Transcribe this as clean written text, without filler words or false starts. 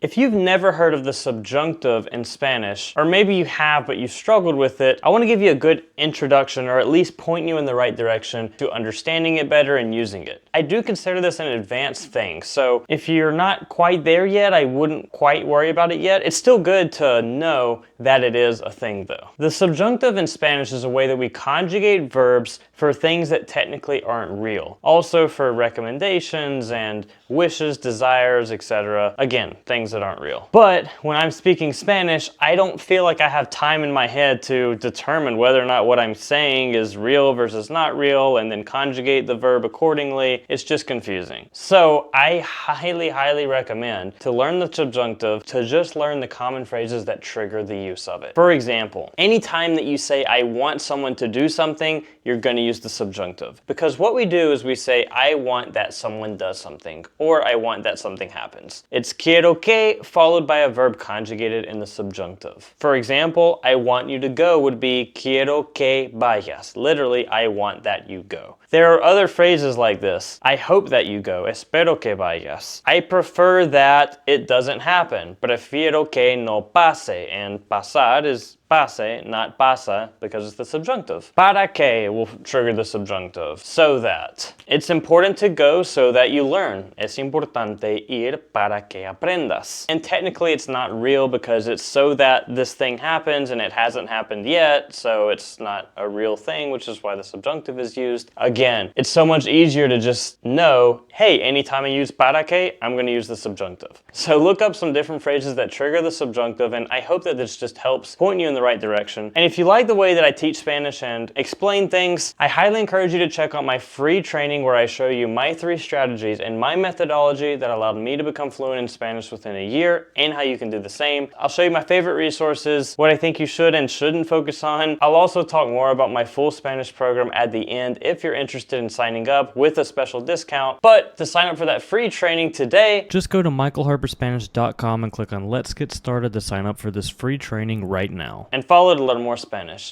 If you've never heard of the subjunctive in Spanish, or maybe you have but you've struggled with it, I want to give you a good introduction, or at least point you in the right direction to understanding it better and using it. I do consider this an advanced thing, so if you're not quite there yet, I wouldn't quite worry about it yet. It's still good to know that it is a thing though. The subjunctive in Spanish is a way that we conjugate verbs for things that technically aren't real. Also for recommendations and wishes, desires, etc. Again, things that aren't real. But when I'm speaking Spanish, I don't feel like I have time in my head to determine whether or not what I'm saying is real versus not real and then conjugate the verb accordingly. It's just confusing. So I highly recommend to learn the subjunctive, to just learn the common phrases that trigger the use of it. For example, anytime that you say I want someone to do something, you're going to use the subjunctive. Because what we do is we say I want that someone does something, or I want that something happens. It's quiero que followed by a verb conjugated in the subjunctive. For example, I want you to go would be quiero que vayas. Literally, I want that you go. There are other phrases like this. I hope that you go. Espero que vayas. I prefer that it doesn't happen. Prefiero que no pase. And pasar is pase, not pasa, because it's the subjunctive. Para que will trigger the subjunctive. So that. It's important to go so that you learn. Es importante ir para que aprendas. And technically it's not real because it's so that this thing happens and it hasn't happened yet, so it's not a real thing, which is why the subjunctive is used. Again, it's so much easier to just know, hey, anytime I use para que, I'm going to use the subjunctive. So look up some different phrases that trigger the subjunctive, and I hope that this just helps point you in the right direction. And if you like the way that I teach Spanish and explain things, I highly encourage you to check out my free training where I show you my 3 strategies and my methodology that allowed me to become fluent in Spanish within a year, and how you can do the same. I'll show you my favorite resources, what I think you should and shouldn't focus on. I'll also talk more about my full Spanish program at the end if you're interested in signing up with a special discount. But to sign up for that free training today, just go to michaelharperspanish.com and click on Let's Get Started to sign up for this free training right now. And follow to learn more Spanish.